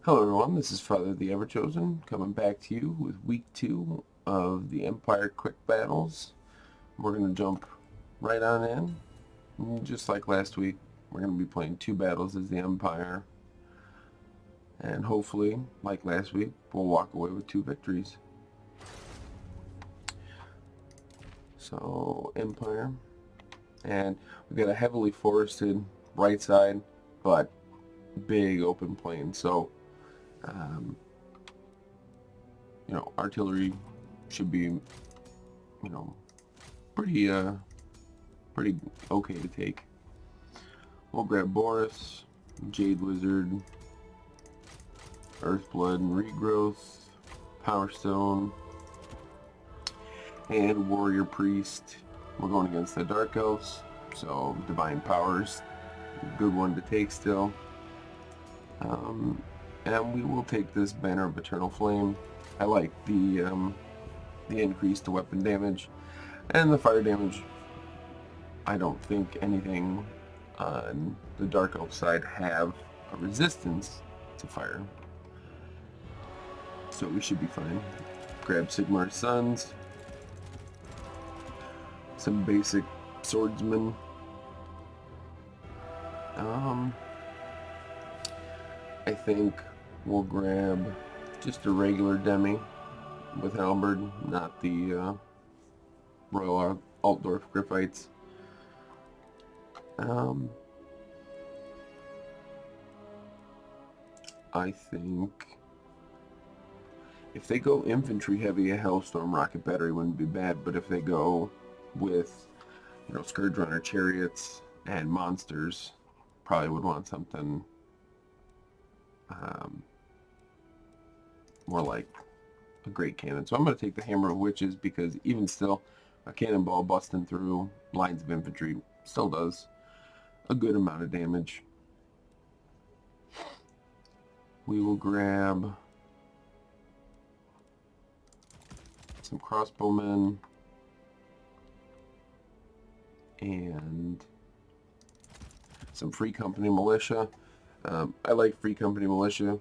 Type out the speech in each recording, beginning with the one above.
Hello everyone, this is Father the Everchosen coming back to you with week 2 of the Empire Quick Battles. We're going to jump right on in. Just like last week, we're going to be playing 2 battles as the Empire. And hopefully, like last week, we'll walk away with 2 victories. So, Empire. And we've got a heavily forested right side, but big open plain. So, artillery should be, pretty, pretty okay to take. We'll grab Boris, Jade Wizard, Earthblood and Regrowth, Power Stone, and Warrior Priest. We're going against the Dark Elves, so Divine Powers, good one to take still. And we will take this Banner of Eternal Flame. I like the increase to weapon damage and the fire damage. I don't think anything on the Dark Elf side have a resistance to fire, so we should be fine. Grab Sigmar's Sons, some basic swordsmen. I think we'll grab just a regular Demi with Halberd, not the Royal Altdorf Griffites. I think if they go infantry heavy, a Hellstorm Rocket Battery wouldn't be bad, but if they go with, Scourge Runner Chariots and Monsters, probably would want something more like a Great Cannon. So I'm going to take the Hammer of Witches because even still, a cannonball busting through lines of infantry still does a good amount of damage. We will grab some crossbowmen and some Free Company Militia. I like Free Company Militia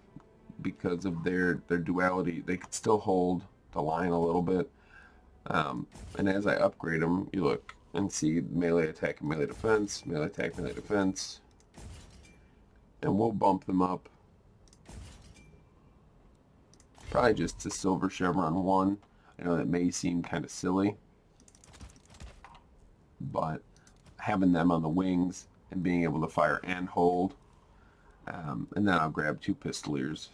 because of their duality. They can still hold the line a little bit. And as I upgrade them, you look and see melee attack and melee defense, melee attack, melee defense. And we'll bump them up. Probably just to Silver Chevron 1. I know that may seem kind of silly, but having them on the wings and being able to fire and hold. And then I'll grab 2 Pistoliers.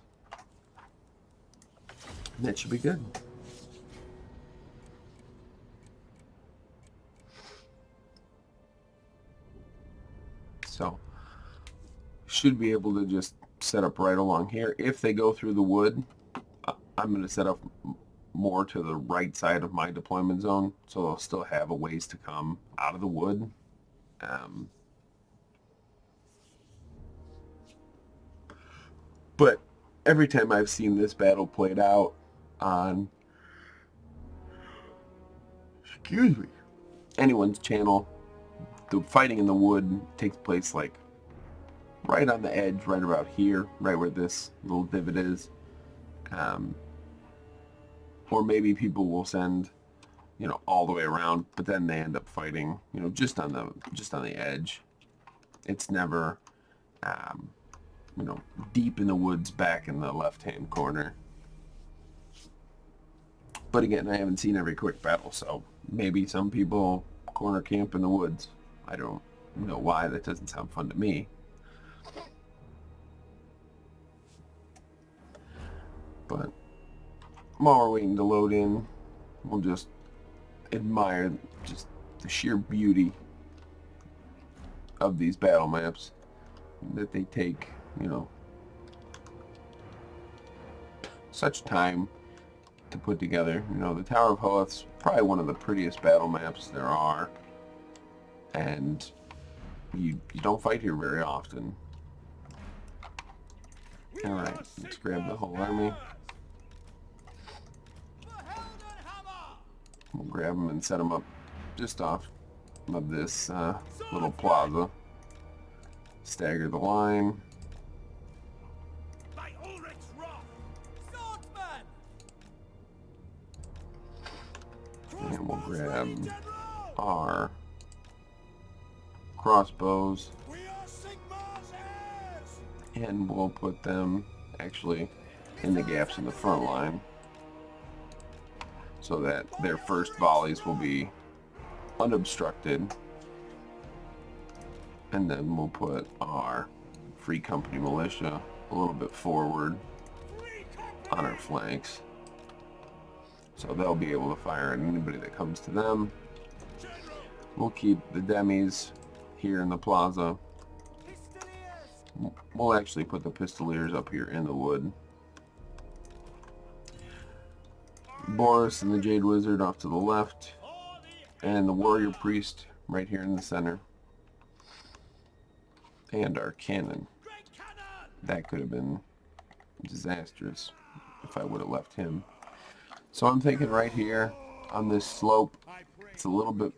That should be good. So, should be able to just set up right along here. If they go through the wood, I'm going to set up more to the right side of my deployment zone, so they'll still have a ways to come out of the wood. But every time I've seen this battle played out on, anyone's channel, the fighting in the wood takes place like right on the edge, right about here, right where this little divot is. Or maybe people will send, all the way around, but then they end up fighting, just on the edge. It's never, deep in the woods back in the left-hand corner. But again, I haven't seen every quick battle, so maybe some people corner camp in the woods. I don't know why. That doesn't sound fun to me. But while we're waiting to load in, we'll just admire just the sheer beauty of these battle maps that they take, such time to put together. The Tower of Hoeth's probably one of the prettiest battle maps there are, and you don't fight here very often. Alright, let's grab the whole army. We'll grab them and set them up just off of this little plaza. Stagger the line. And we'll grab our crossbows. And we'll put them actually in the gaps in the front line, so that their first volleys will be unobstructed. And then we'll put our Free Company militia a little bit forward on our flanks, so they'll be able to fire at anybody that comes to them. We'll keep the demis here in the plaza. We'll actually put the pistoliers up here in the wood. Boris and the Jade Wizard off to the left, and the Warrior Priest right here in the center. And our cannon. That could have been disastrous if I would have left him. So I'm thinking right here on this slope, it's a little bit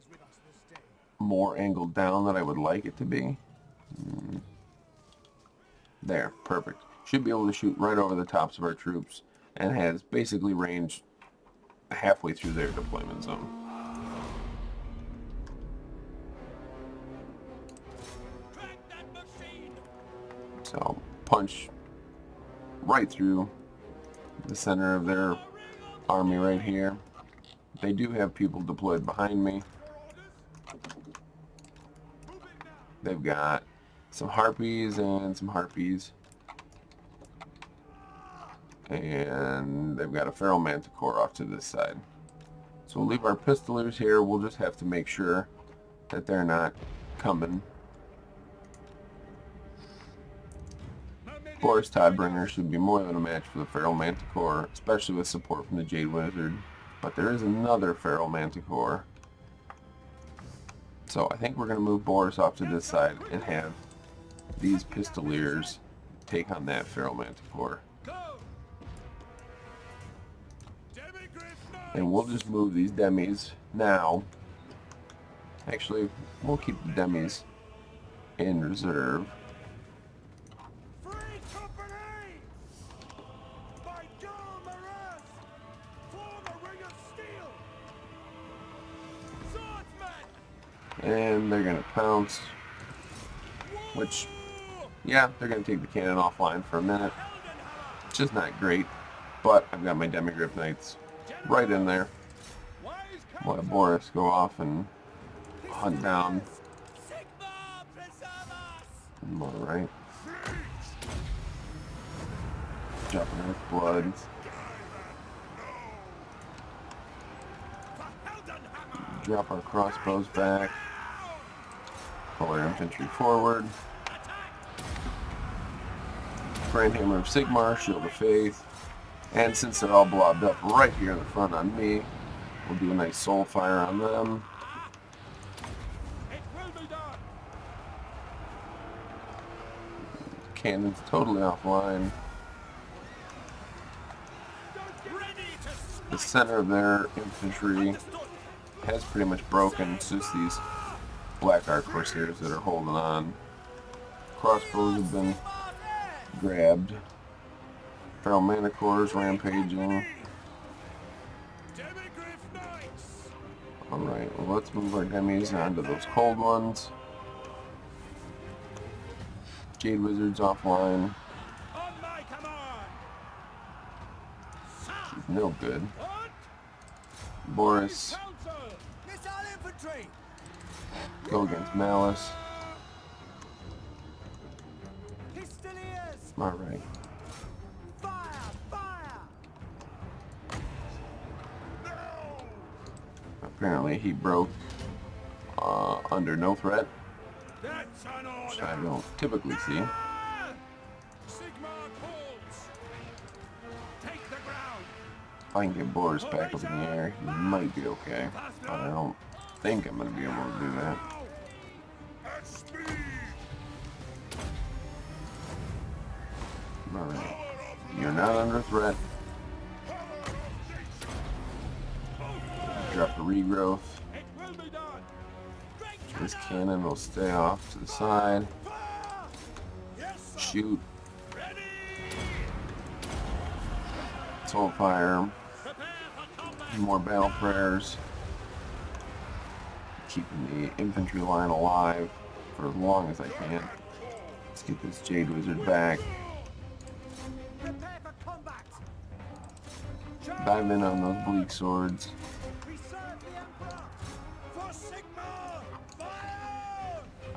more angled down than I would like it to be. There, perfect. Should be able to shoot right over the tops of our troops, and has basically range halfway through their deployment zone. So punch right through the center of their army right here. They do have people deployed behind me. They've got some harpies and some harpies. And they've got a feral manticore off to this side. So we'll leave our pistoliers here. We'll just have to make sure that they're not coming. Boris Tidebringer should be more than a match for the feral manticore, especially with support from the Jade Wizard. But there is another feral manticore. So I think we're going to move Boris off to this side and have these pistoliers take on that feral manticore. And we'll just move these demis now. Actually, we'll keep the demis in reserve. And they're going to pounce, which, yeah, they're going to take the cannon offline for a minute. It's just not great, but I've got my Demigrip Knights right in there. We'll have Boris go off and hunt down. Alright. Dropping Earth Bloods. Drop our crossbows back. Pull our infantry forward. Brandhammer of Sigmar, Shield of Faith. And since they're all blobbed up right here in the front on me, we'll do a nice soul fire on them. Cannon's totally offline. The center of their infantry has pretty much broken. It's just these Black Ark Corsairs that are holding on. Crossbows have been grabbed. Feral Manticores rampaging. Alright, well, let's move our demis onto those cold ones. Jade Wizard's offline. She's no good. Boris. Go against Malice. Alright. Apparently he broke under no threat, which I don't typically see. If I can get Boris back up in the air, he might be okay, but I don't think I'm going to be able to do that. Alright, you're not under threat. Drop the regrowth. This cannon will stay off to the side. Shoot. Soulfire, more battle prayers, keeping the infantry line alive for as long as I can. Let's get this Jade Wizard back. Dive in on those bleak swords.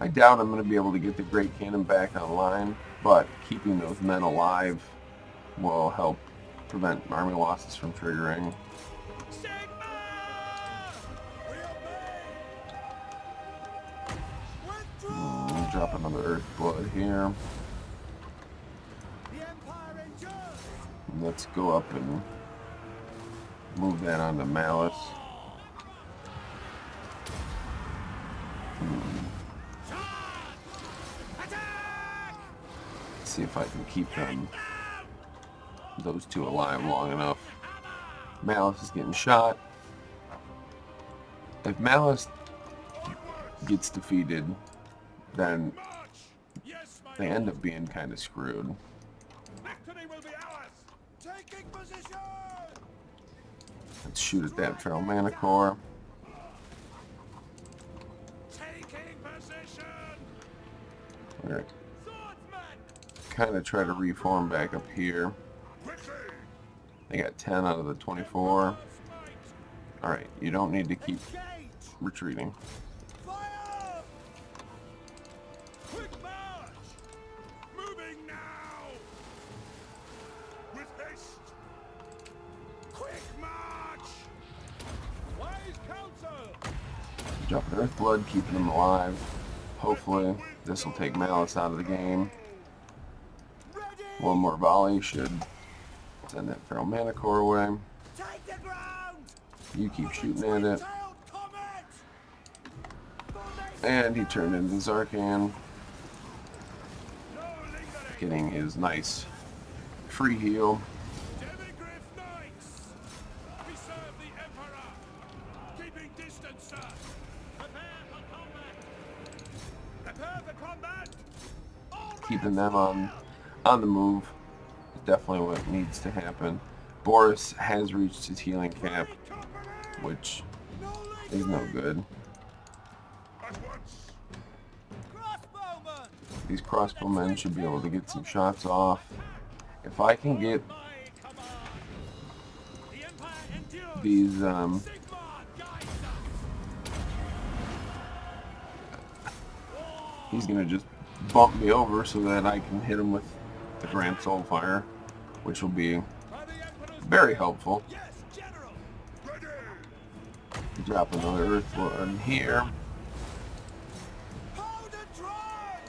I doubt I'm going to be able to get the Great Cannon back online, but keeping those men alive will help prevent army losses from triggering. Drop another Earth Blood here. Let's go up and move that onto Malice. Let's see if I can keep those two alive long enough. Malice is getting shot. If Malice gets defeated, then they end up being kind of screwed. Let's shoot at that Feral Manicore. We're gonna kind of try to reform back up here. They got 10 out of the 24. Alright, you don't need to keep retreating. Dropping Earth Blood, keeping them alive. Hopefully, this will take Malice out of the game. One more volley should send that Feral Manicore away. You keep shooting at it. And he turned into Zarkan, getting his nice free heal. Keeping them on the move is definitely what needs to happen. Boris has reached his healing cap, which is no good. These crossbowmen should be able to get some shots off. If I can get these he's gonna just bump me over so that I can hit him with the Grand Soulfire, which will be very helpful. Drop another Earth Blood here,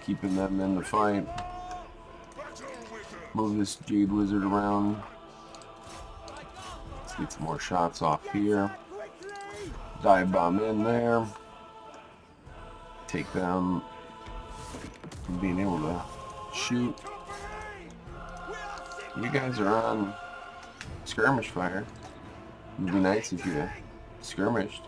keeping them in the fight. Move this Jade Wizard around. Let's get some more shots off here. Dive bomb in there. Take down being able to shoot. You guys are on skirmish fire. It would be nice if you skirmished.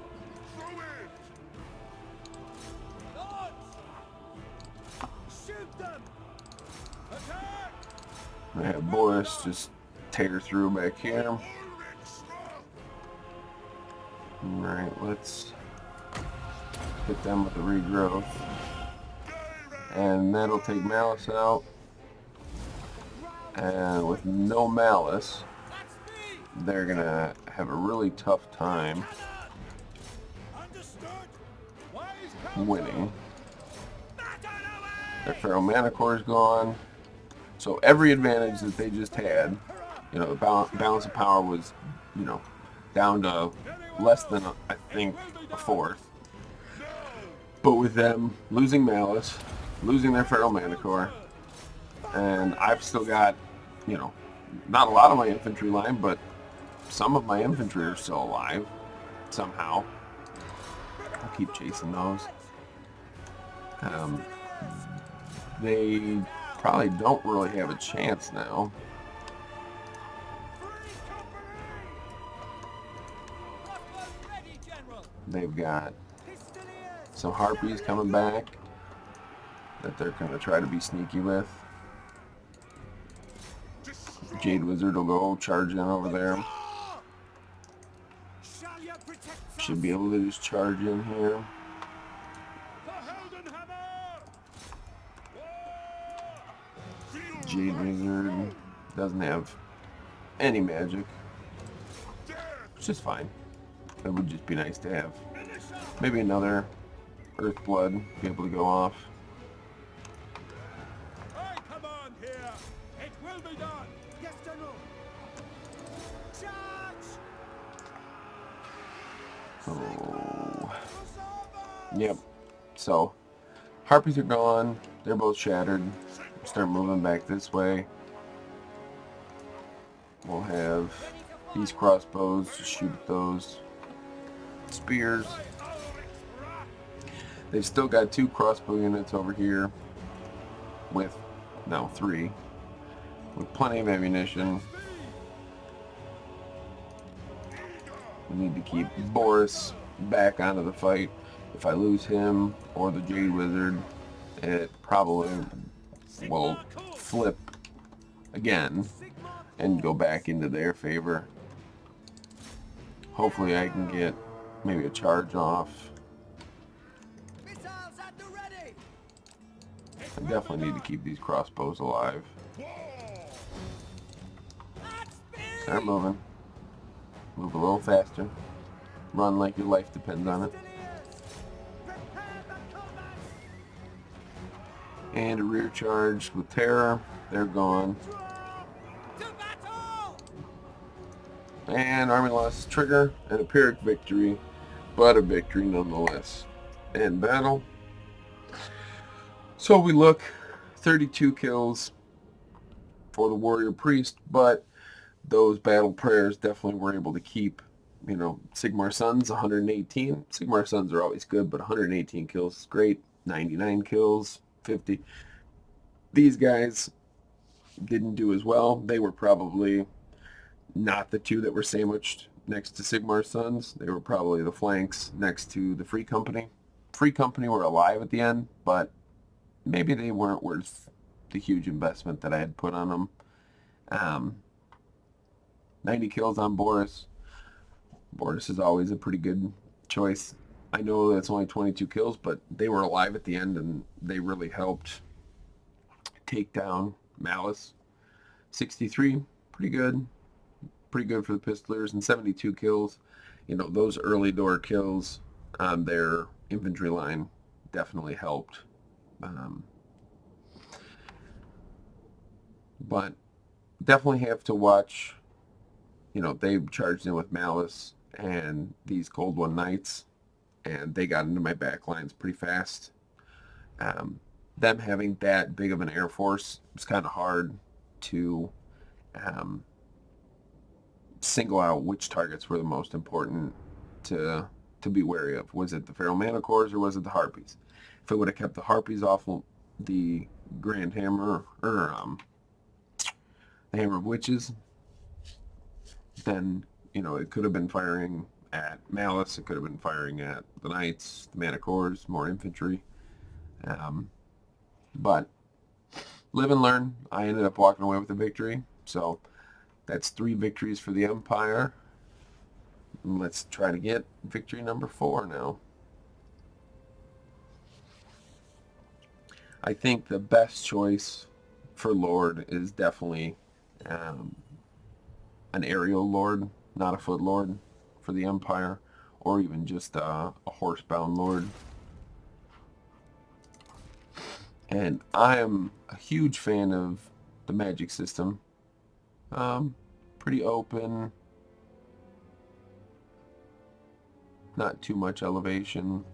I have Boris just tear through back here. Alright, let's hit them with the regrowth. And that'll take Malice out. And with no Malice, they're gonna have a really tough time winning. Their Feral Manicore's gone. So every advantage that they just had, you know, the balance of power was, you know, down to less than, I think, a fourth. But with them losing Malice, losing their Feral Manicore, and I've still got, you know, not a lot of my infantry line, but some of my infantry are still alive, somehow. I'll keep chasing those. They probably don't really have a chance now. They've got some Harpies coming back that they're going to try to be sneaky with. Jade Wizard will go charging over there. Should be able to just charge in here. Jade Wizard doesn't have any magic, which is fine. It would just be nice to have. Maybe another Earth Blood be able to go off. Come on here. It will be done. Yes, General. Charge! Oh. Yep. So, Harpies are gone. They're both shattered. Start moving back this way. We'll have these crossbows to shoot at those spears. They've still got 2 crossbow units over here with, now 3, with plenty of ammunition. We need to keep Boris back onto the fight. If I lose him or the Jade Wizard, it probably will flip again and go back into their favor. Hopefully I can get maybe a charge off. I definitely need to keep these crossbows alive. Start moving. Move a little faster. Run like your life depends on it. And a rear charge with Terror. They're gone. And Army lost Trigger and a Pyrrhic victory, but a victory nonetheless. End battle. So we look, 32 kills for the Warrior Priest, but those battle prayers definitely were able to keep, you know, Sigmar Sons 118. Sigmar Sons are always good, but 118 kills is great. 99 kills, 50. These guys didn't do as well. They were probably not the 2 that were sandwiched next to Sigmar Sons. They were probably the flanks next to the Free Company. Free Company were alive at the end, but maybe they weren't worth the huge investment that I had put on them. 90 kills on Boris. Boris is always a pretty good choice. I know that's only 22 kills, but they were alive at the end, and they really helped take down Malice. 63, pretty good. Pretty good for the Pistolers, and 72 kills. You know, those early door kills on their infantry line definitely helped. But definitely have to watch, you know, they charged in with Malice and these Cold One Knights, and they got into my back lines pretty fast. Them having that big of an air force, it's kind of hard to single out which targets were the most important to be wary of. Was it the Feral Manticores or was it the Harpies? If it would have kept the Harpies off the Grand Hammer, or the Hammer of Witches, then, you know, it could have been firing at Malice, it could have been firing at the Knights, the Manticores, more infantry. But live and learn. I ended up walking away with a victory, so that's 3 victories for the Empire. Let's try to get victory number 4 now. I think the best choice for Lord is definitely an aerial Lord, not a foot Lord for the Empire, or even just a horsebound Lord. And I am a huge fan of the magic system. Pretty open, not too much elevation.